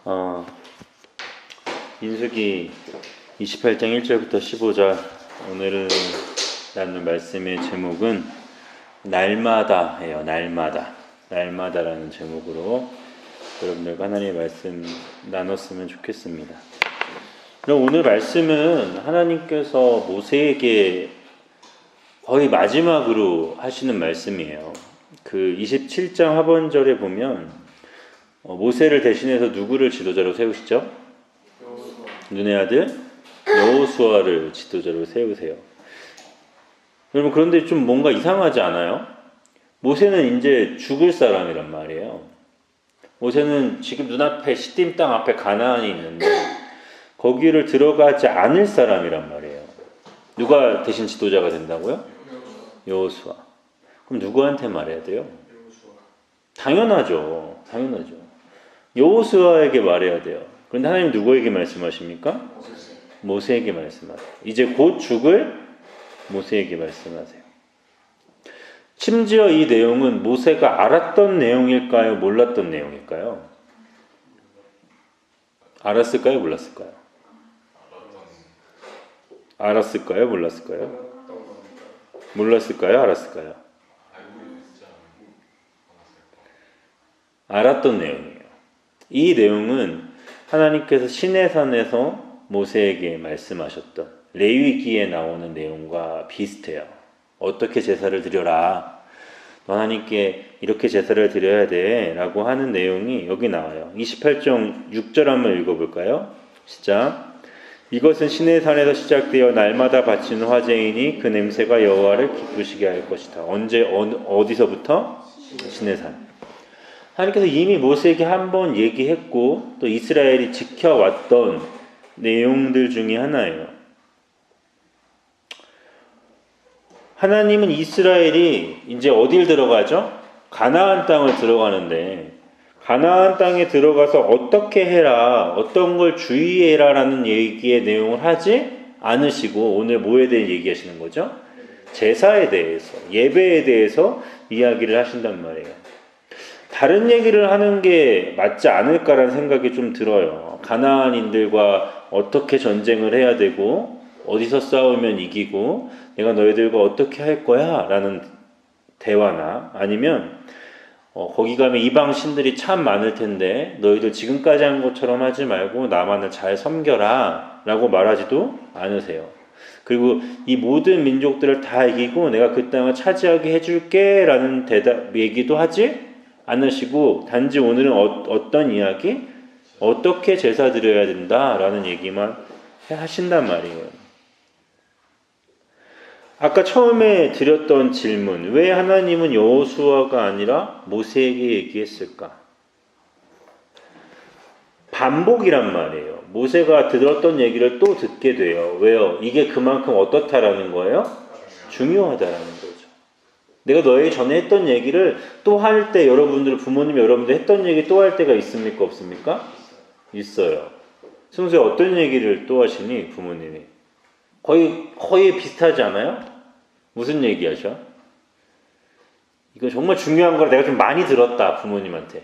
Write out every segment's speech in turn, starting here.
어, 민수기 28장 1절부터 15절 오늘은 나눌 말씀의 제목은 날마다예요. 날마다라는 제목으로 여러분들과 하나님의 말씀 나눴으면 좋겠습니다. 그럼 오늘 말씀은 하나님께서 모세에게 거의 마지막으로 하시는 말씀이에요. 그 27장 하반절에 보면 모세를 대신해서 누구를 지도자로 세우시죠? 눈의 아들 여호수아를 지도자로 세우세요. 여러분 그런데 좀 뭔가 이상하지 않아요? 모세는 이제 죽을 사람이란 말이에요. 모세는 지금 눈앞에 시딤 땅 앞에 가나안이 있는데 거기를 들어가지 않을 사람이란 말이에요. 누가 대신 지도자가 된다고요? 여호수아. 그럼 누구한테 말해야 돼요? 당연하죠. 여호수아에게 말해야 돼요. 그런데 하나님 누구에게 말씀하십니까? 모세에게 말씀하세요. 이제 곧 죽을 모세에게 말씀하세요. 심지어 이 내용은 모세가 알았던 내용일까요? 몰랐던 내용일까요? 알았을까요? 몰랐을까요? 알았을까요? 몰랐을까요? 몰랐을까요? 알았을까요? 알았던 내용이에요. 이 내용은 하나님께서 시내산에서 모세에게 말씀하셨던 레위기에 나오는 내용과 비슷해요. 어떻게 제사를 드려라. 하나님께 이렇게 제사를 드려야 돼 라고 하는 내용이 여기 나와요. 28장 6절 한번 읽어볼까요? 시작. 이것은 시내산에서 시작되어 날마다 바치는 화제이니 그 냄새가 여호와를 기쁘시게 할 것이다. 언제 어디서부터? 시내산. 하나님께서 이미 모세에게 한번 얘기했고 또 이스라엘이 지켜왔던 내용들 중에 하나예요. 하나님은 이스라엘이 이제 어딜 들어가죠? 가나안 땅을 들어가는데 가나안 땅에 들어가서 어떻게 해라, 어떤 걸 주의해라 라는 얘기의 내용을 하지 않으시고 오늘 뭐에 대해 얘기하시는 거죠? 제사에 대해서, 예배에 대해서 이야기를 하신단 말이에요. 다른 얘기를 하는 게 맞지 않을까라는 생각이 좀 들어요. 가나안인들과 어떻게 전쟁을 해야 되고 어디서 싸우면 이기고 내가 너희들과 어떻게 할 거야 라는 대화나 아니면 거기 가면 이방 신들이 참 많을 텐데 너희들 지금까지 한 것처럼 하지 말고 나만을 잘 섬겨라 라고 말하지도 않으세요. 그리고 이 모든 민족들을 다 이기고 내가 그 땅을 차지하게 해줄게 라는 얘기도 하지 않으시고 단지 오늘은 어떤 이야기? 어떻게 제사 드려야 된다라는 얘기만 하신단 말이에요. 아까 처음에 드렸던 질문, 왜 하나님은 여호수아가 아니라 모세에게 얘기했을까? 반복이란 말이에요. 모세가 들었던 얘기를 또 듣게 돼요. 왜요? 이게 그만큼 어떻다라는 거예요? 중요하다라는 거죠. 내가 너에게 전에 했던 얘기를 또 할 때 여러분들, 부모님 여러분들 했던 얘기 또 할 때가 있습니까? 없습니까? 있어요. 평소에 어떤 얘기를 또 하시니? 부모님이. 거의 비슷하지 않아요? 무슨 얘기 하셔? 이거 정말 중요한 거라 내가 좀 많이 들었다, 부모님한테.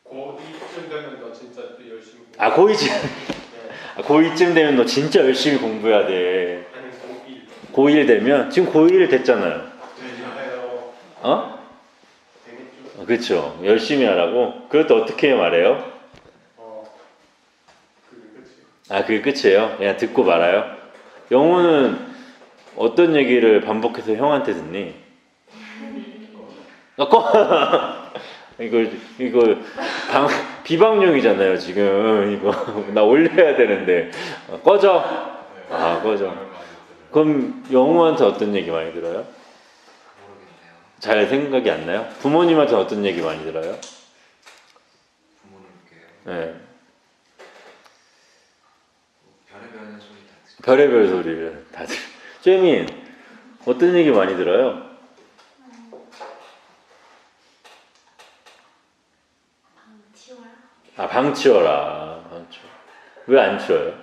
고2쯤 되면 너 진짜 열심히 고2쯤 되면 너 진짜 열심히 공부해야 돼. 아니 고1 되면? 지금 고1 됐잖아요. 되죠. 되겠죠. 그렇죠. 열심히 하라고? 그럴 때 어떻게 말해요? 그게 끝이에요? 그냥 듣고 말아요? 영호는 어떤 얘기를 반복해서 형한테 듣니? 이거 비방용이잖아요 지금. 이거 나 올려야 되는데 꺼져. 꺼져. 그럼 영호한테 어떤 얘기 많이 들어요? 잘 생각이 안 나요? 부모님한테 어떤 얘기 많이 들어요? 네. 별의별 소리를 다들. 쬐민 어떤 얘기 많이 들어요? 방 치워라. 왜 안 치워요?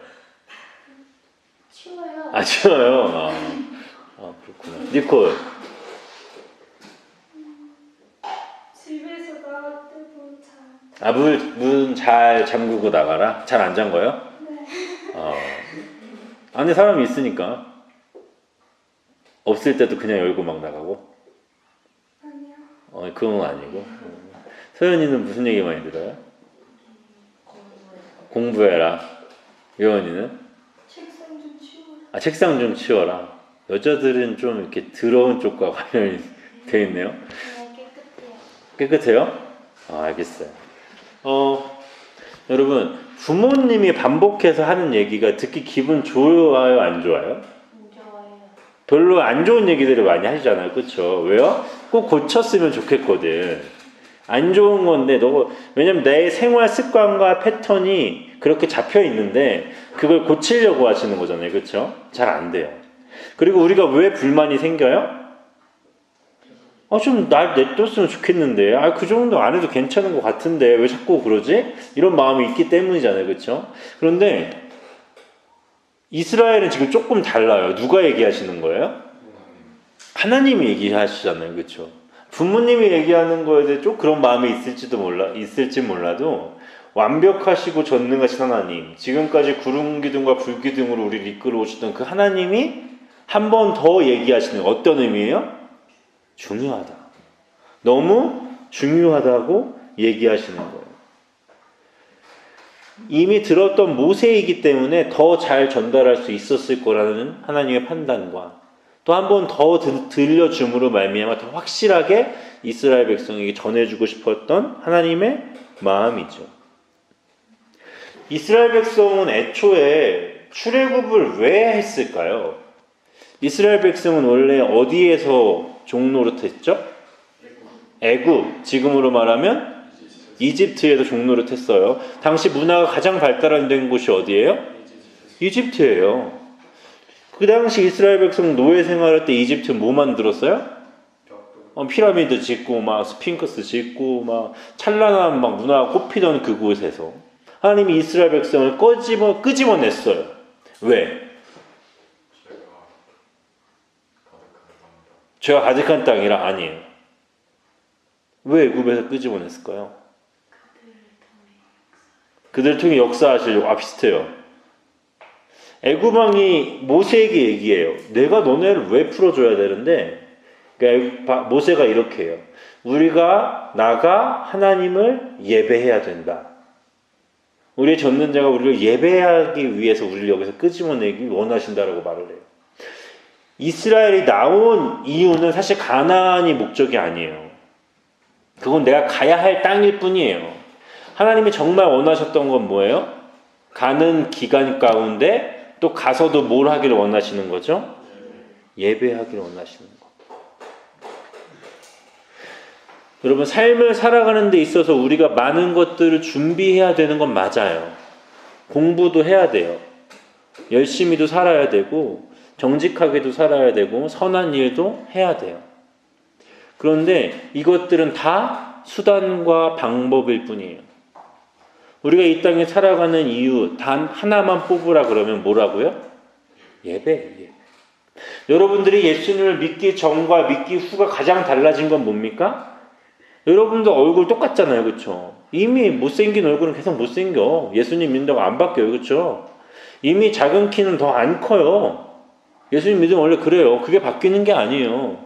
치워요. 치워요. 그렇구나. 니콜 집에서 나갈 때 문 잘. 아, 문 잘 잠그고 나가라? 잘 안 잠궈요? 네. 안에 사람이 있으니까. 없을 때도 그냥 열고 막 나가고? 아니요. 그건 아니고. 서연이는 무슨 얘기 많이 들어요? 공부해라. 요원이는? 책상 좀 치워라. 아, 책상 좀 치워라. 여자들은 좀 이렇게 더러운 쪽과 관련이 돼 있네요. 그냥 깨끗해요. 깨끗해요? 알겠어요. 여러분, 부모님이 반복해서 하는 얘기가 듣기 기분 좋아요, 안 좋아요? 좋아요. 별로 안 좋은 얘기들을 많이 하시잖아요. 그쵸? 왜요? 꼭 고쳤으면 좋겠거든. 안 좋은 건데, 왜냐면 내 생활 습관과 패턴이 그렇게 잡혀 있는데, 그걸 고치려고 하시는 거잖아요. 그쵸? 잘 안 돼요. 그리고 우리가 왜 불만이 생겨요? 좀 날 냅뒀으면 좋겠는데, 그 정도 안 해도 괜찮은 것 같은데, 왜 자꾸 그러지? 이런 마음이 있기 때문이잖아요. 그쵸? 그런데, 이스라엘은 지금 조금 달라요. 누가 얘기하시는 거예요? 하나님이 얘기하시잖아요. 그쵸? 부모님이 얘기하는 거에 대해 좀 그런 마음이 있을지 몰라도, 완벽하시고 전능하신 하나님, 지금까지 구름 기둥과 불 기둥으로 우리를 이끌어 오시던 그 하나님이 한 번 더 얘기하시는 거. 어떤 의미예요? 중요하다. 너무 중요하다고 얘기하시는 거예요. 이미 들었던 모세이기 때문에 더 잘 전달할 수 있었을 거라는 하나님의 판단과 또 한 번 더 들려줌으로 말미암아 더 확실하게 이스라엘 백성에게 전해주고 싶었던 하나님의 마음이죠. 이스라엘 백성은 애초에 출애굽을 왜 했을까요? 이스라엘 백성은 원래 어디에서 종노릇했죠? 애굽, 지금으로 말하면 이집트에도 종노릇했어요. 당시 문화가 가장 발달된 곳이 어디예요? 이집트예요. 그 당시 이스라엘 백성 노예 생활할 때 이집트 뭐 만들었어요? 피라미드 짓고 막 스핑크스 짓고 막 찬란한 막 문화가 꽃피던 그곳에서 하나님이 이스라엘 백성을 끄집어냈어요. 왜? 죄가 가득한 땅이라? 아니에요. 왜 애굽에서 끄집어냈을까요? 그들을 통해 역사하시려고. 비슷해요. 애굽 왕이 모세에게 얘기해요. 내가 너네를 왜 풀어줘야 되는데, 그러니까 모세가 이렇게 해요. 우리가 나가 하나님을 예배해야 된다. 우리의 전능자가 우리를 예배하기 위해서 우리를 여기서 끄집어내기 원하신다라고 말을 해요. 이스라엘이 나온 이유는 사실 가나안이 목적이 아니에요. 그건 내가 가야 할 땅일 뿐이에요. 하나님이 정말 원하셨던 건 뭐예요? 가는 기간 가운데 또 가서도 뭘 하기를 원하시는 거죠? 예배하기를 원하시는 거. 여러분, 삶을 살아가는 데 있어서 우리가 많은 것들을 준비해야 되는 건 맞아요. 공부도 해야 돼요. 열심히도 살아야 되고 정직하게도 살아야 되고 선한 일도 해야 돼요. 그런데 이것들은 다 수단과 방법일 뿐이에요. 우리가 이 땅에 살아가는 이유 단 하나만 뽑으라 그러면 뭐라고요? 예배. 여러분들이 예수님을 믿기 전과 믿기 후가 가장 달라진 건 뭡니까? 여러분도 얼굴 똑같잖아요. 그렇죠? 이미 못생긴 얼굴은 계속 못생겨. 예수님 믿는다고 안 바뀌어요. 그렇죠? 이미 작은 키는 더 안 커요. 예수님 믿으면 원래 그래요. 그게 바뀌는 게 아니에요.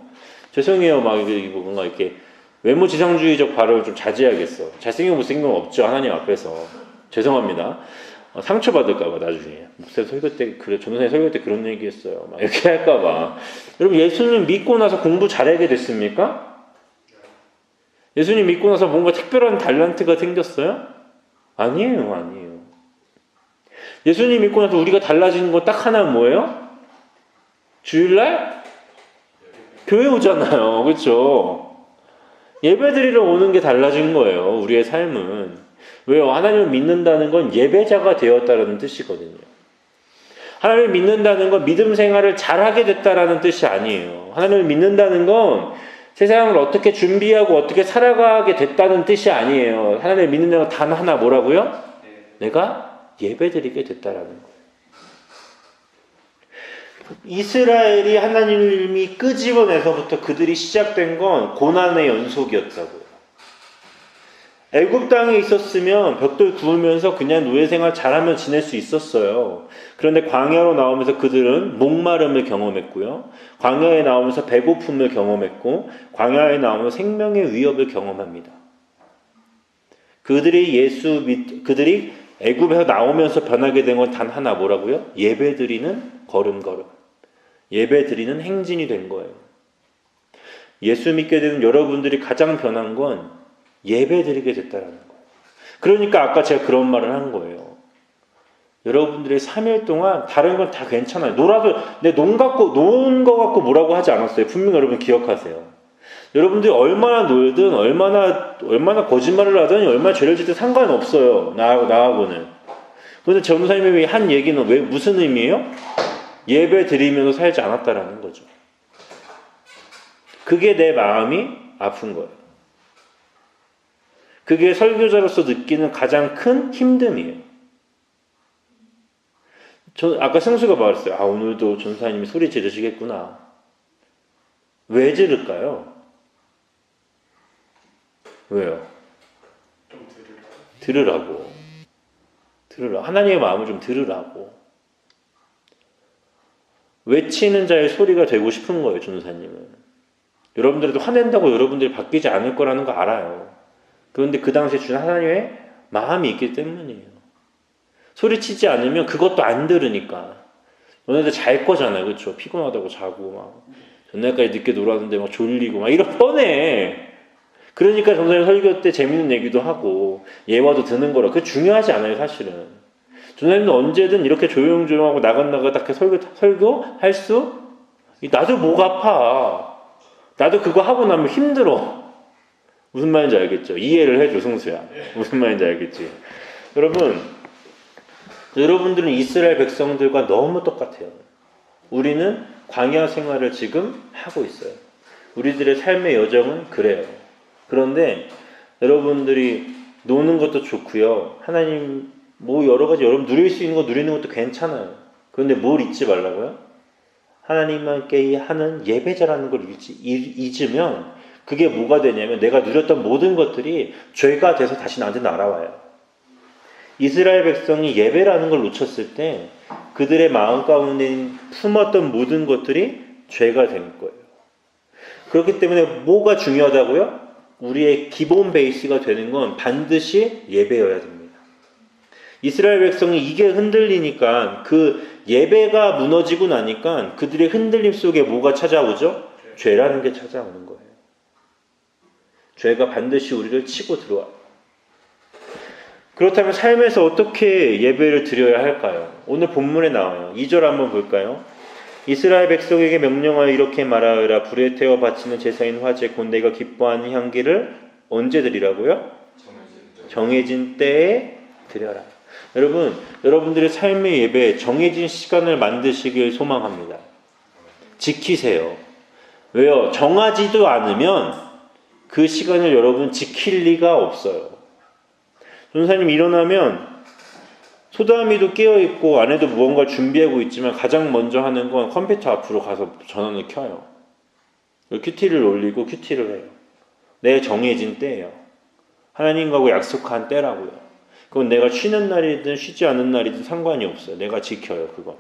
죄송해요. 뭔가 이렇게 외모 지상주의적 발언을 좀 자제해야겠어. 잘생긴 못생긴 건 없죠. 하나님 앞에서. 죄송합니다. 상처받을까봐 나중에. 목사님 설교 때, 전도사님 설교 때 그런 얘기 했어요. 막 이렇게 할까봐. 여러분, 예수님 믿고 나서 공부 잘하게 됐습니까? 예수님 믿고 나서 뭔가 특별한 달란트가 생겼어요? 아니에요. 예수님 믿고 나서 우리가 달라지는 거 딱 하나 뭐예요? 주일날? 교회 오잖아요. 그렇죠? 예배드리러 오는 게 달라진 거예요. 우리의 삶은. 왜요? 하나님을 믿는다는 건 예배자가 되었다는 뜻이거든요. 하나님을 믿는다는 건 믿음 생활을 잘하게 됐다라는 뜻이 아니에요. 하나님을 믿는다는 건 세상을 어떻게 준비하고 어떻게 살아가게 됐다는 뜻이 아니에요. 하나님을 믿는다는 건 단 하나 뭐라고요? 내가 예배드리게 됐다라는 거예요. 이스라엘이 하나님이 끄집어내서부터 그들이 시작된 건 고난의 연속이었다고요. 애굽 땅에 있었으면 벽돌 구우면서 그냥 노예 생활 잘하면 지낼 수 있었어요. 그런데 광야로 나오면서 그들은 목마름을 경험했고요. 광야에 나오면서 배고픔을 경험했고 광야에 나오면서 생명의 위협을 경험합니다. 그들이 애굽에서 나오면서 변하게 된 건 단 하나 뭐라고요? 예배드리는 걸음걸음. 예배드리는 행진이 된 거예요. 예수 믿게 되는 여러분들이 가장 변한 건 예배드리게 됐다라는 거예요. 그러니까 아까 제가 그런 말을 한 거예요. 여러분들이 3일 동안 다른 건 다 괜찮아요. 놀아도 노는 거 갖고 뭐라고 하지 않았어요. 분명히 여러분 기억하세요. 여러분들이 얼마나 놀든 얼마나 거짓말을 하든 얼마나 죄를 짓든 상관없어요. 나하고는. 그런데 전도사님이 한 얘기는 무슨 의미예요? 예배 드리면서 살지 않았다라는 거죠. 그게 내 마음이 아픈 거예요. 그게 설교자로서 느끼는 가장 큰 힘듦이에요. 아까 승수가 말했어요. 오늘도 전사님이 소리 지르시겠구나. 왜 지를까요? 왜요? 좀 들으라고. 하나님의 마음을 좀 들으라고. 외치는 자의 소리가 되고 싶은 거예요, 전도사님은. 여러분들도 화낸다고 여러분들이 바뀌지 않을 거라는 거 알아요. 그런데 그 당시에 주신 하나님의 마음이 있기 때문이에요. 소리치지 않으면 그것도 안 들으니까. 너네들 잘 거잖아요, 그렇죠? 피곤하다고 자고 막 전날까지 늦게 놀았는데 막 졸리고 막 이런 뻔해. 그러니까 전도사님 설교 때 재밌는 얘기도 하고 예화도 드는 거라. 그게 중요하지 않아요, 사실은. 전도사님도 언제든 이렇게 조용조용하고 나긋나긋 이렇게 설교할 수. 나도 목 아파. 나도 그거 하고 나면 힘들어. 무슨 말인지 알겠죠? 이해를 해줘, 승수야. 무슨 말인지 알겠지? 여러분들은 이스라엘 백성들과 너무 똑같아요. 우리는 광야 생활을 지금 하고 있어요. 우리들의 삶의 여정은 그래요. 그런데 여러분들이 노는 것도 좋고요. 하나님 여러 가지 여러분 누릴 수 있는 거 누리는 것도 괜찮아요. 그런데 뭘 잊지 말라고요? 하나님께 하는 예배자라는 걸 잊으면 그게 뭐가 되냐면 내가 누렸던 모든 것들이 죄가 돼서 다시 나한테 날아와요. 이스라엘 백성이 예배라는 걸 놓쳤을 때 그들의 마음 가운데 품었던 모든 것들이 죄가 된 거예요. 그렇기 때문에 뭐가 중요하다고요? 우리의 기본 베이스가 되는 건 반드시 예배여야 됩니다. 이스라엘 백성이 이게 흔들리니까 그 예배가 무너지고 나니까 그들의 흔들림 속에 뭐가 찾아오죠? 죄라는 게 찾아오는 거예요. 죄가 반드시 우리를 치고 들어와요. 그렇다면 삶에서 어떻게 예배를 드려야 할까요? 오늘 본문에 나와요. 2절 한번 볼까요? 이스라엘 백성에게 명령하여 이렇게 말하여라. 불에 태워 바치는 제사인 화제 곧 내가 기뻐하는 향기를 언제 드리라고요? 정해진 때에 드려라. 여러분들의 삶의 예배에 정해진 시간을 만드시길 소망합니다. 지키세요. 왜요? 정하지도 않으면 그 시간을 여러분 지킬 리가 없어요. 전사님 일어나면 소담이도 깨어있고 아내도 무언가 준비하고 있지만 가장 먼저 하는 건 컴퓨터 앞으로 가서 전원을 켜요. 큐티를 올리고 큐티를 해요. 내 정해진 때예요. 하나님과고 약속한 때라고요. 그건 내가 쉬는 날이든 쉬지 않은 날이든 상관이 없어요. 내가 지켜요, 그거.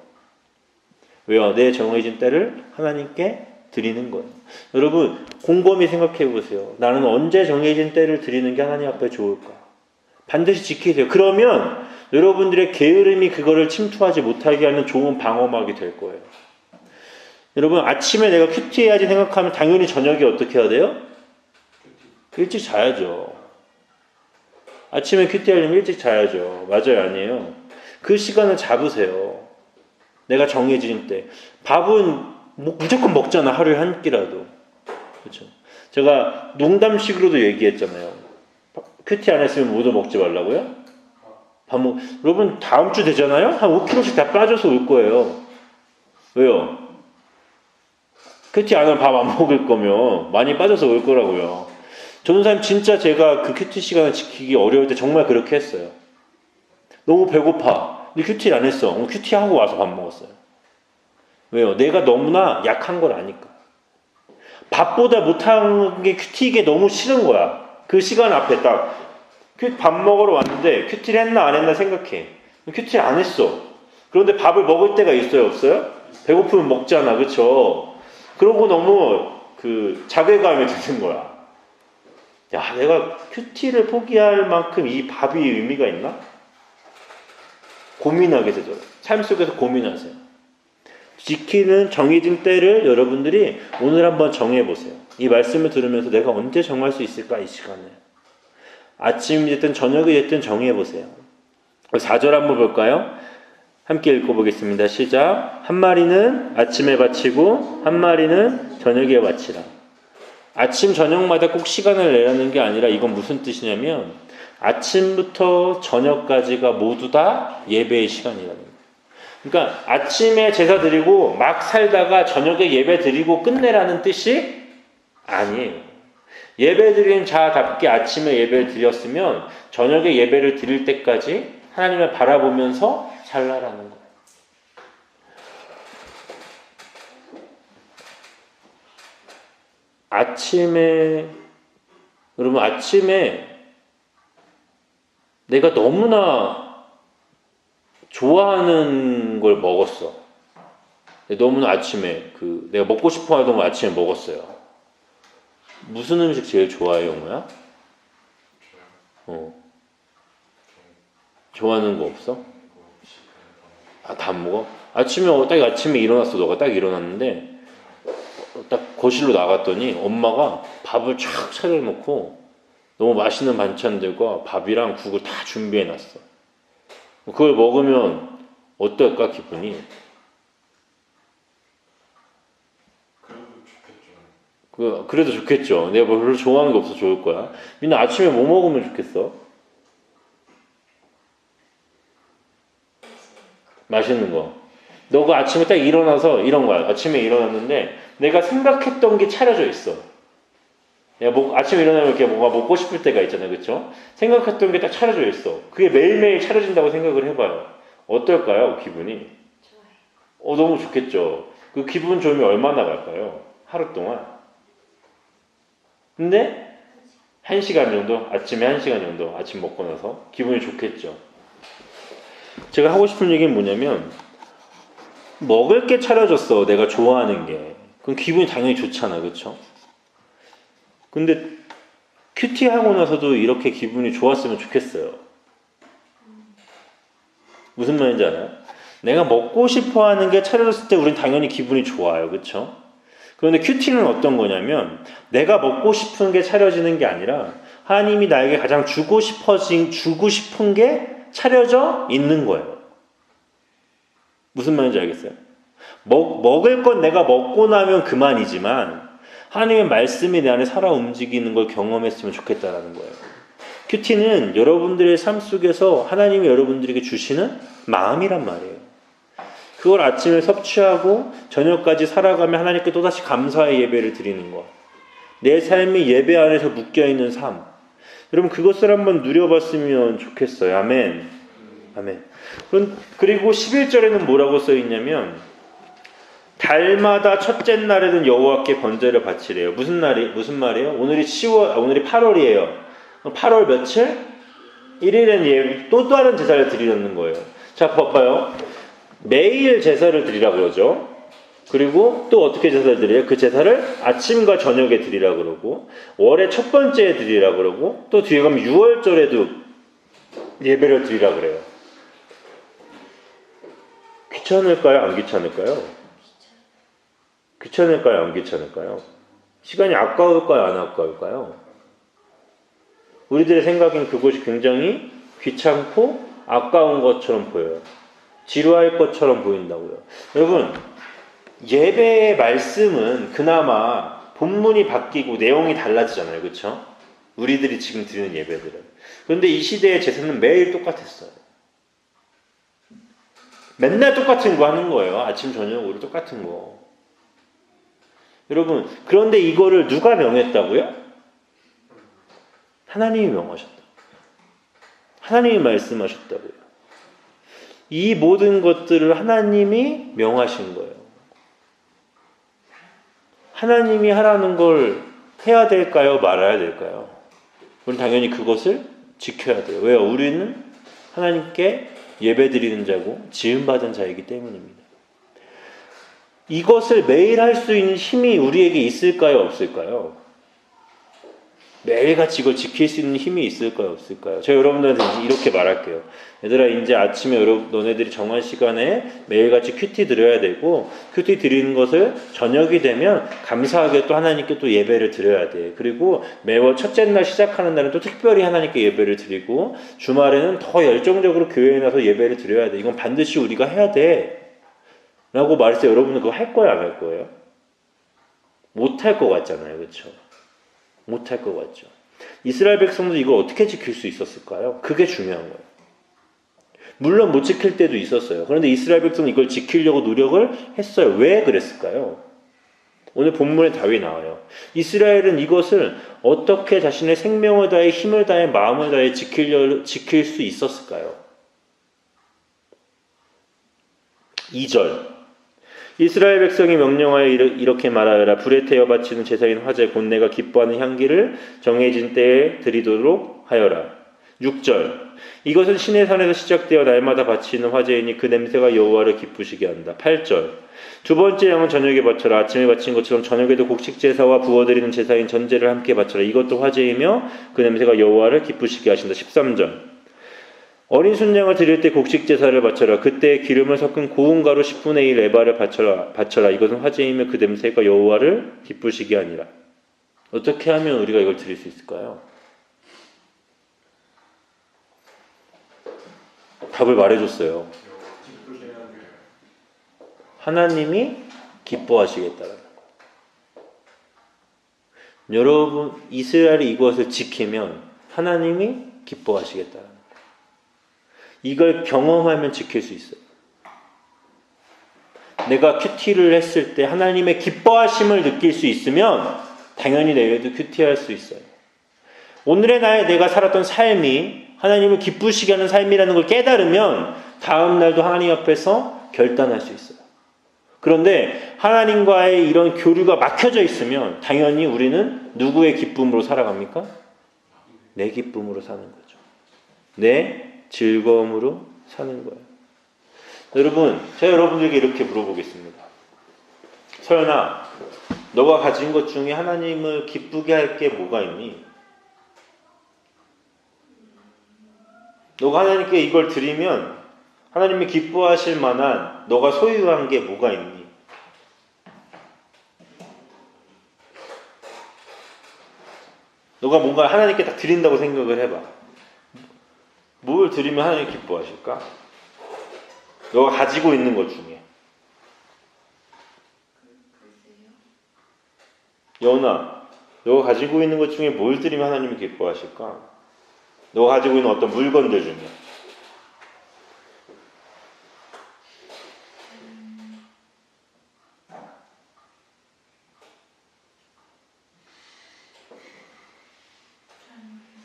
왜요? 내 정해진 때를 하나님께 드리는 거예요. 여러분, 곰곰이 생각해 보세요. 나는 언제 정해진 때를 드리는 게 하나님 앞에 좋을까? 반드시 지키세요. 그러면 여러분들의 게으름이 그거를 침투하지 못하게 하는 좋은 방어막이 될 거예요. 여러분, 아침에 내가 큐티해야지 생각하면 당연히 저녁에 어떻게 해야 돼요? 일찍 자야죠. 아침에 큐티하려면 일찍 자야죠. 맞아요, 아니에요? 그 시간을 잡으세요. 내가 정해진 때. 밥은 무조건 먹잖아, 하루에 한 끼라도. 그렇죠? 제가 농담식으로도 얘기했잖아요. 큐티 안 했으면 모두 먹지 말라고요? 여러분 다음 주 되잖아요? 한 5kg씩 다 빠져서 올 거예요. 왜요? 큐티 안 하면 밥 안 먹을 거면 많이 빠져서 올 거라고요. 전도사님 진짜 제가 그 큐티 시간을 지키기 어려울 때 정말 그렇게 했어요. 너무 배고파. 근데 큐티를 안 했어. 큐티하고 와서 밥 먹었어요. 왜요? 내가 너무나 약한 걸 아니까. 밥보다 못한 게 큐티이게 너무 싫은 거야. 그 시간 앞에 딱 밥 먹으러 왔는데 큐티를 했나 안 했나 생각해. 큐티를 안 했어. 그런데 밥을 먹을 때가 있어요, 없어요? 배고프면 먹잖아, 그쵸? 그러고 너무 자괴감이 드는 거야. 야, 내가 큐티를 포기할 만큼 이 밥이 의미가 있나? 고민하게 되죠. 삶 속에서 고민하세요. 지키는 정해진 때를 여러분들이 오늘 한번 정해보세요. 이 말씀을 들으면서 내가 언제 정할 수 있을까, 이 시간을. 아침이 됐든 저녁이 됐든 정해보세요. 4절 한번 볼까요? 함께 읽어보겠습니다. 시작. 한 마리는 아침에 바치고 한 마리는 저녁에 바치라. 아침 저녁마다 꼭 시간을 내라는 게 아니라 이건 무슨 뜻이냐면 아침부터 저녁까지가 모두 다 예배의 시간이라는 거예요. 그러니까 아침에 제사 드리고 막 살다가 저녁에 예배 드리고 끝내라는 뜻이 아니에요. 예배 드린 자답게 아침에 예배를 드렸으면 저녁에 예배를 드릴 때까지 하나님을 바라보면서 살라라는 거예요. 여러분 아침에 내가 너무나 좋아하는 걸 먹었어. 너무나 아침에 내가 먹고 싶어 하던 걸 아침에 먹었어요. 무슨 음식 제일 좋아해, 영호야? 좋아하는 거 없어? 다 안 먹어? 딱 아침에 일어났어. 너가 딱 일어났는데 딱 거실로 나갔더니 엄마가 밥을 쫙 차려놓고 너무 맛있는 반찬들과 밥이랑 국을 다 준비해놨어. 그걸 먹으면 어떨까, 기분이? 그래도 좋겠죠. 내가 별로 좋아하는 게 없어 좋을 거야. 민아 아침에 뭐 먹으면 좋겠어? 맛있는 거. 너가 아침에 딱 일어나서 이런 거야. 아침에 일어났는데 내가 생각했던 게 차려져 있어. 내가 아침에 일어나면 이렇게 뭔가 먹고 싶을 때가 있잖아요, 그렇죠? 생각했던 게 딱 차려져 있어. 그게 매일매일 차려진다고 생각을 해봐요. 어떨까요, 기분이? 좋아요. 너무 좋겠죠. 그 기분 좋으면 얼마나 갈까요? 하루 동안. 근데 1시간 정도, 아침에 1시간 정도 아침 먹고 나서 기분이 좋겠죠. 제가 하고 싶은 얘기는 뭐냐면 먹을 게 차려졌어. 내가 좋아하는 게. 그럼 기분이 당연히 좋잖아, 그렇죠? 근데 큐티하고 나서도 이렇게 기분이 좋았으면 좋겠어요. 무슨 말인지 알아요? 내가 먹고 싶어하는 게 차려졌을 때 우린 당연히 기분이 좋아요, 그렇죠? 그런데 큐티는 어떤 거냐면 내가 먹고 싶은 게 차려지는 게 아니라 하나님이 나에게 가장 주고 싶은 게 차려져 있는 거예요. 무슨 말인지 알겠어요? 먹을 건 내가 먹고 나면 그만이지만 하나님의 말씀이 내 안에 살아 움직이는 걸 경험했으면 좋겠다는 거예요. 큐티는 여러분들의 삶 속에서 하나님이 여러분들에게 주시는 마음이란 말이에요. 그걸 아침에 섭취하고 저녁까지 살아가며 하나님께 또다시 감사의 예배를 드리는 것. 내 삶이 예배 안에서 묶여있는 삶. 여러분 그것을 한번 누려봤으면 좋겠어요. 아멘. 아멘. 그리고 11절에는 뭐라고 써있냐면 달마다 첫째 날에는 여호와께 번제를 바치래요. 무슨 말이에요? 오늘이 8월이에요. 8월 며칠? 1일엔 또 다른 제사를 드리는 거예요. 자, 봐봐요. 매일 제사를 드리라 그러죠. 그리고 또 어떻게 제사를 드려요? 그 제사를 아침과 저녁에 드리라 그러고 월의 첫 번째에 드리라 그러고 또 뒤에 가면 6월절에도 예배를 드리라 그래요. 귀찮을까요? 안 귀찮을까요? 귀찮을까요? 안 귀찮을까요? 시간이 아까울까요? 안 아까울까요? 우리들의 생각엔 그것이 굉장히 귀찮고 아까운 것처럼 보여요. 지루할 것처럼 보인다고요. 여러분, 예배의 말씀은 그나마 본문이 바뀌고 내용이 달라지잖아요. 그렇죠? 우리들이 지금 드리는 예배들은. 그런데 이 시대의 제사는 매일 똑같았어요. 맨날 똑같은 거 하는 거예요. 아침, 저녁으로 똑같은 거. 여러분, 그런데 이거를 누가 명했다고요? 하나님이 명하셨다. 하나님이 말씀하셨다고요. 이 모든 것들을 하나님이 명하신 거예요. 하나님이 하라는 걸 해야 될까요? 말아야 될까요? 우리는 당연히 그것을 지켜야 돼요. 왜요? 우리는 하나님께 예배드리는 자고 지음받은 자이기 때문입니다. 이것을 매일 할 수 있는 힘이 우리에게 있을까요? 없을까요? 매일같이 이걸 지킬 수 있는 힘이 있을까요? 없을까요? 제가 여러분들한테 이렇게 말할게요. 얘들아, 이제 아침에 너네들이 정한 시간에 매일같이 큐티 드려야 되고, 큐티 드리는 것을 저녁이 되면 감사하게 또 하나님께 또 예배를 드려야 돼. 그리고 매월 첫째 날 시작하는 날은 또 특별히 하나님께 예배를 드리고, 주말에는 더 열정적으로 교회에 나서 예배를 드려야 돼. 이건 반드시 우리가 해야 돼. 라고 말했어요. 여러분은 그거 할 거예요? 안 할 거예요? 못 할 것 같잖아요. 그렇죠? 못할 것 같죠. 이스라엘 백성도 이걸 어떻게 지킬 수 있었을까요? 그게 중요한 거예요. 물론 못 지킬 때도 있었어요. 그런데 이스라엘 백성은 이걸 지키려고 노력을 했어요. 왜 그랬을까요? 오늘 본문에 답이 나와요. 이스라엘은 이것을 어떻게 자신의 생명을 다해 힘을 다해 마음을 다해 지킬 수 있었을까요? 2절 이스라엘 백성이 명령하여 이렇게 말하여라. 불에 태워 바치는 제사인 화제 곧 내가 기뻐하는 향기를 정해진 때에 드리도록 하여라. 6절 이것은 신의 산에서 시작되어 날마다 바치는 화제이니 그 냄새가 여호와를 기쁘시게 한다. 8절 두 번째 양은 저녁에 바쳐라. 아침에 바친 것처럼 저녁에도 곡식 제사와 부어드리는 제사인 전제를 함께 바쳐라. 이것도 화제이며 그 냄새가 여호와를 기쁘시게 하신다. 13절 어린 순양을 드릴 때 곡식 제사를 바쳐라. 그때 기름을 섞은 고운 가루 10분의 1 에바를 바쳐라. 이것은 화제이며 그 냄새가 여호와를 기쁘시게 하니라. 어떻게 하면 우리가 이걸 드릴 수 있을까요? 답을 말해줬어요. 하나님이 기뻐하시겠다라는 거. 여러분 이스라엘이 이것을 지키면 하나님이 기뻐하시겠다라는 거. 이걸 경험하면 지킬 수 있어요. 내가 큐티를 했을 때 하나님의 기뻐하심을 느낄 수 있으면 당연히 내일도 큐티할 수 있어요. 오늘의 나에 내가 살았던 삶이 하나님을 기쁘시게 하는 삶이라는 걸 깨달으면 다음 날도 하나님 앞에서 결단할 수 있어요. 그런데 하나님과의 이런 교류가 막혀져 있으면 당연히 우리는 누구의 기쁨으로 살아갑니까? 내 기쁨으로 사는 거죠. 내 즐거움으로 사는 거예요. 여러분, 제가 여러분들에게 이렇게 물어보겠습니다. 서연아, 너가 가진 것 중에 하나님을 기쁘게 할 게 뭐가 있니? 너가 하나님께 이걸 드리면 하나님이 기뻐하실 만한 너가 소유한 게 뭐가 있니? 너가 뭔가 하나님께 딱 드린다고 생각을 해봐. 뭘 드리면 하나님이 기뻐하실까? 너가 가지고 있는 것 중에. 여은아, 너가 가지고 있는 것 중에 뭘 드리면 하나님이 기뻐하실까? 너가 가지고 있는 어떤 물건들 중에.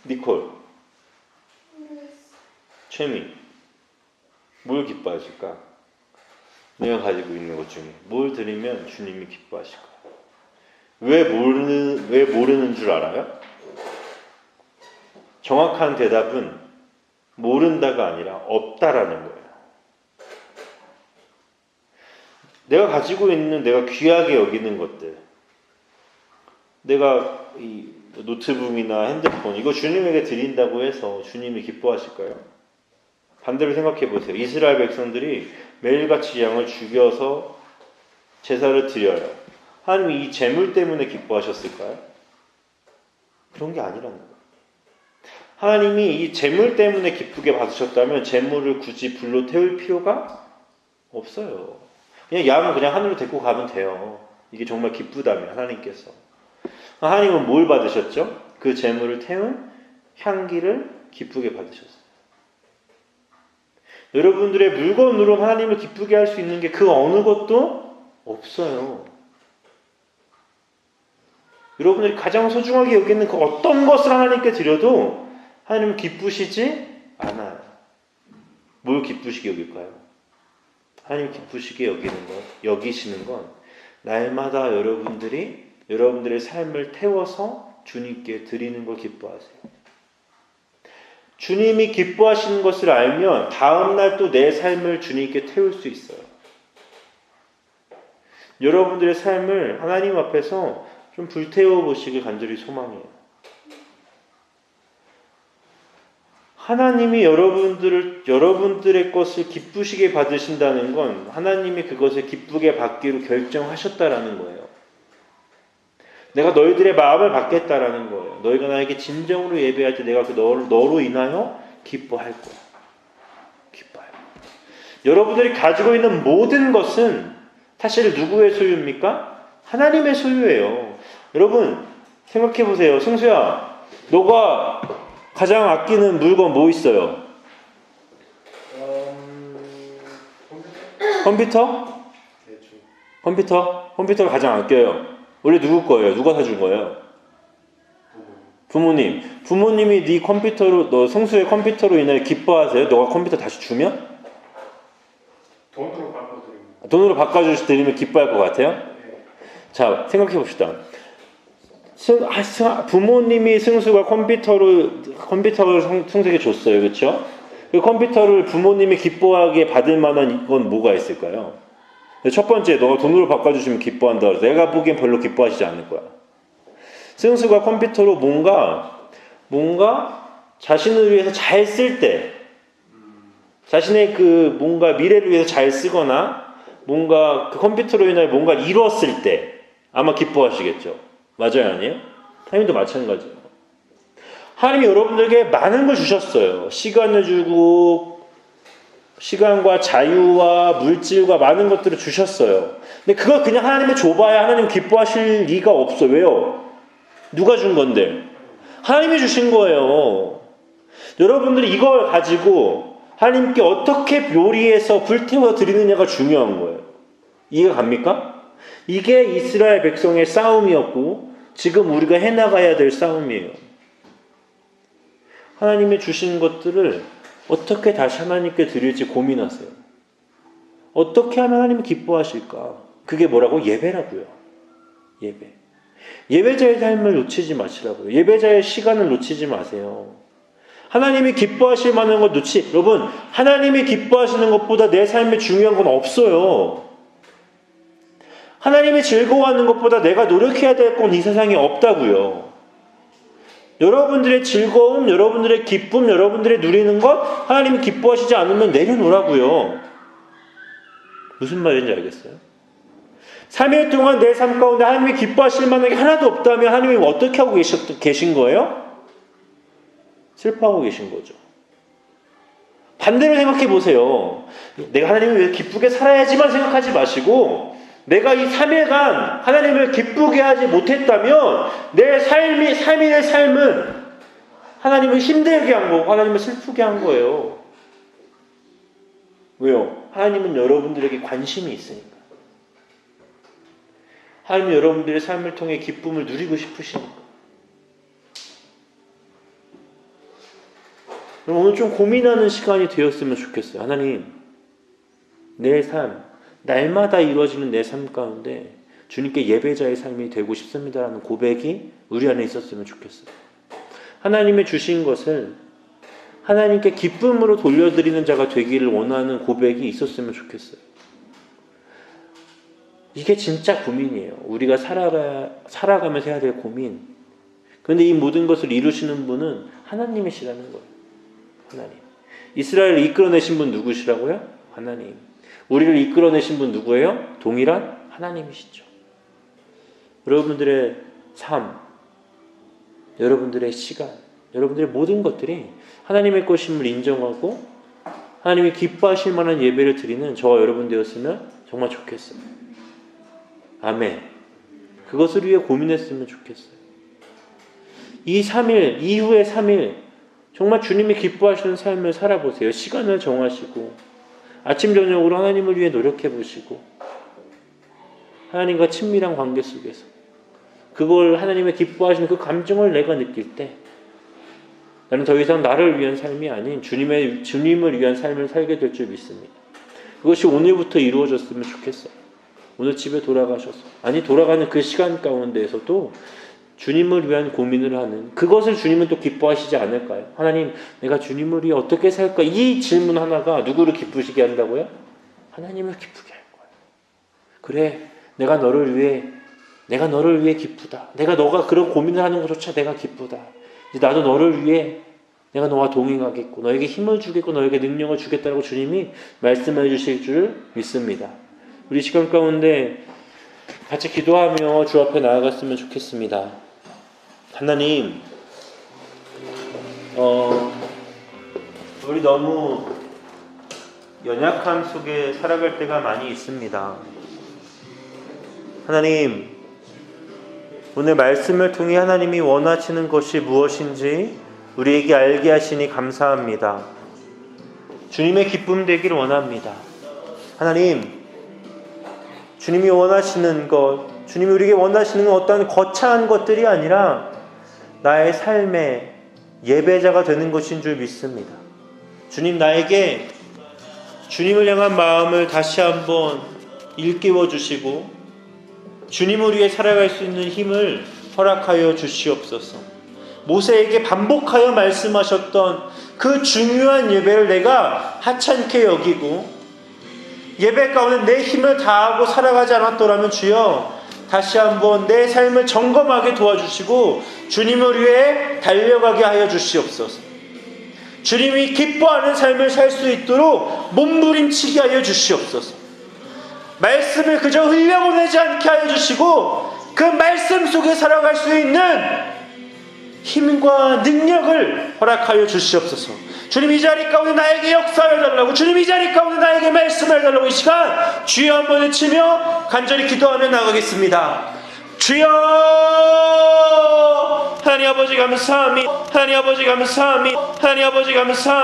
니콜, 최미, 뭘 기뻐하실까? 내가 가지고 있는 것 중에 뭘 드리면 주님이 기뻐하실까? 왜 모르는 줄 알아요? 정확한 대답은 모른다가 아니라 없다라는 거예요. 내가 가지고 있는 내가 귀하게 여기는 것들, 내가 이 노트북이나 핸드폰 이거 주님에게 드린다고 해서 주님이 기뻐하실까요? 반대로 생각해 보세요. 이스라엘 백성들이 매일같이 양을 죽여서 제사를 드려요. 하나님이 이 재물 때문에 기뻐하셨을까요? 그런 게 아니라는 거예요. 하나님이 이 재물 때문에 기쁘게 받으셨다면 재물을 굳이 불로 태울 필요가 없어요. 그냥 양은 그냥 하늘로 데리고 가면 돼요. 이게 정말 기쁘다면 하나님께서. 하나님은 뭘 받으셨죠? 그 재물을 태운 향기를 기쁘게 받으셨어요. 여러분들의 물건으로 하나님을 기쁘게 할 수 있는 게 그 어느 것도 없어요. 여러분들이 가장 소중하게 여기는 그 어떤 것을 하나님께 드려도 하나님은 기쁘시지 않아요. 뭘 기쁘시게 여길까요? 하나님 기쁘시게 여기시는 건 날마다 여러분들이 여러분들의 삶을 태워서 주님께 드리는 걸 기뻐하세요. 주님이 기뻐하시는 것을 알면 다음날 또 내 삶을 주님께 태울 수 있어요. 여러분들의 삶을 하나님 앞에서 좀 불태워 보시길 간절히 소망해요. 하나님이 여러분들의 것을 기쁘시게 받으신다는 건 하나님이 그것을 기쁘게 받기로 결정하셨다라는 거예요. 내가 너희들의 마음을 받겠다라는 거예요. 너희가 나에게 진정으로 예배할 때 내가 너로 인하여 기뻐할 거야. 기뻐할 거야. 여러분들이 가지고 있는 모든 것은 사실 누구의 소유입니까? 하나님의 소유예요. 여러분 생각해 보세요. 승수야, 너가 가장 아끼는 물건 뭐 있어요? 컴퓨터? 대충. 컴퓨터를 가장 아껴요. 원래 누구 거예요? 누가 사준 거예요? 부모님. 부모님이 네 컴퓨터로, 너 성수의 컴퓨터로 인해 기뻐하세요? 너가 컴퓨터 다시 주면? 돈으로 바꿔드립니다. 돈으로 바꿔주시면 기뻐할 것 같아요? 네. 자, 생각해 봅시다. 부모님이 승수가 컴퓨터를 승수에게 줬어요. 그렇죠? 그 컴퓨터를 부모님이 기뻐하게 받을 만한 건 뭐가 있을까요? 첫 번째, 너가 돈으로 바꿔주시면 기뻐한다 그래서 내가 보기엔 별로 기뻐하시지 않을 거야. 승수가 컴퓨터로 뭔가 자신을 위해서 잘 쓸 때, 자신의 그 뭔가 미래를 위해서 잘 쓰거나 뭔가 그 컴퓨터로 인하여 뭔가 이뤘을 때 아마 기뻐하시겠죠. 맞아요, 아니에요? 하나님도 마찬가지예요. 하나님이 여러분들에게 많은 걸 주셨어요. 시간을 주고 시간과 자유와 물질과 많은 것들을 주셨어요. 근데 그걸 그냥 하나님이 줘봐야 하나님 기뻐하실 리가 없어. 왜요? 누가 준 건데? 하나님이 주신 거예요. 여러분들이 이걸 가지고 하나님께 어떻게 요리해서 불태워 드리느냐가 중요한 거예요. 이해가 갑니까? 이게 이스라엘 백성의 싸움이었고 지금 우리가 해나가야 될 싸움이에요. 하나님이 주신 것들을 어떻게 다시 하나님께 드릴지 고민하세요. 어떻게 하면 하나님이 기뻐하실까? 그게 뭐라고? 예배라고요. 예배. 예배자의 삶을 놓치지 마시라고요. 예배자의 시간을 놓치지 마세요. 하나님이 기뻐하실 만한 것 여러분, 하나님이 기뻐하시는 것보다 내 삶에 중요한 건 없어요. 하나님이 즐거워하는 것보다 내가 노력해야 될 건 이 세상에 없다고요. 여러분들의 즐거움, 여러분들의 기쁨, 여러분들의 누리는 것 하나님이 기뻐하시지 않으면 내려놓으라고요. 무슨 말인지 알겠어요? 3일 동안 내 삶 가운데 하나님이 기뻐하실 만한 게 하나도 없다면 하나님이 어떻게 하고 계신 거예요? 슬퍼하고 계신 거죠. 반대로 생각해 보세요. 내가 하나님을 위해 기쁘게 살아야지만 생각하지 마시고 내가 이 3일간 하나님을 기쁘게 하지 못했다면 내 3일의 삶은 하나님을 힘들게 한 거고 하나님을 슬프게 한 거예요. 왜요? 하나님은 여러분들에게 관심이 있으니까. 하나님은 여러분들의 삶을 통해 기쁨을 누리고 싶으시니까. 그럼 오늘 좀 고민하는 시간이 되었으면 좋겠어요. 하나님, 내 삶, 날마다 이루어지는 내 삶 가운데 주님께 예배자의 삶이 되고 싶습니다라는 고백이 우리 안에 있었으면 좋겠어요. 하나님의 주신 것을 하나님께 기쁨으로 돌려드리는 자가 되기를 원하는 고백이 있었으면 좋겠어요. 이게 진짜 고민이에요. 우리가 살아가면서 해야 될 고민. 그런데 이 모든 것을 이루시는 분은 하나님이시라는 거예요. 하나님. 이스라엘을 이끌어내신 분 누구시라고요? 하나님. 우리를 이끌어내신 분 누구예요? 동일한 하나님이시죠. 여러분들의 삶, 여러분들의 시간, 여러분들의 모든 것들이 하나님의 것임을 인정하고 하나님이 기뻐하실 만한 예배를 드리는 저와 여러분 되었으면 정말 좋겠어요. 아멘. 그것을 위해 고민했으면 좋겠어요. 이 3일, 이후의 3일 정말 주님이 기뻐하시는 삶을 살아보세요. 시간을 정하시고 아침 저녁으로 하나님을 위해 노력해 보시고 하나님과 친밀한 관계 속에서 그걸 하나님의 기뻐하시는 그 감정을 내가 느낄 때 나는 더 이상 나를 위한 삶이 아닌 주님을 위한 삶을 살게 될 줄 믿습니다. 그것이 오늘부터 이루어졌으면 좋겠어요. 오늘 집에 돌아가셔서 돌아가는 그 시간 가운데에서도 주님을 위한 고민을 하는 그것을 주님은 또 기뻐하시지 않을까요? 하나님, 내가 주님을 위해 어떻게 살까? 이 질문 하나가 누구를 기쁘시게 한다고요? 하나님을 기쁘게 할 거예요. 그래, 내가 너를 위해 기쁘다. 내가 너가 그런 고민을 하는 것조차 내가 기쁘다. 이제 나도 너를 위해 내가 너와 동행하겠고 너에게 힘을 주겠고 너에게 능력을 주겠다고 주님이 말씀해 주실 줄 믿습니다. 우리 시간 가운데 같이 기도하며 주 앞에 나아갔으면 좋겠습니다. 하나님, 우리 너무 연약함 속에 살아갈 때가 많이 있습니다. 하나님, 오늘 말씀을 통해 하나님이 원하시는 것이 무엇인지 우리에게 알게 하시니 감사합니다. 주님의 기쁨 되기를 원합니다. 하나님, 주님이 원하시는 것, 주님이 우리에게 원하시는 건 어떤 거창한 것들이 아니라 나의 삶의 예배자가 되는 것인 줄 믿습니다. 주님, 나에게 주님을 향한 마음을 다시 한번 일깨워 주시고 주님을 위해 살아갈 수 있는 힘을 허락하여 주시옵소서. 모세에게 반복하여 말씀하셨던 그 중요한 예배를 내가 하찮게 여기고 예배 가운데 내 힘을 다하고 살아가지 않았더라면 주여 다시 한번 내 삶을 점검하게 도와주시고 주님을 위해 달려가게 하여 주시옵소서. 주님이 기뻐하는 삶을 살 수 있도록 몸부림치게 하여 주시옵소서. 말씀을 그저 흘려보내지 않게 하여 주시고 그 말씀 속에 살아갈 수 있는 힘과 능력을 허락하여 주시옵소서. 주님, 이 자리 가운데 나에게 역사해 달라고, 주님 이 자리 가운데 나에게 말씀해 달라고 이 시간 주여 한번 외치며 간절히 기도하며 나가겠습니다. 주여, 하나님 아버지 감사합니다. 하나님 아버지 감사합니다. 하나님 아버지 감사합니다.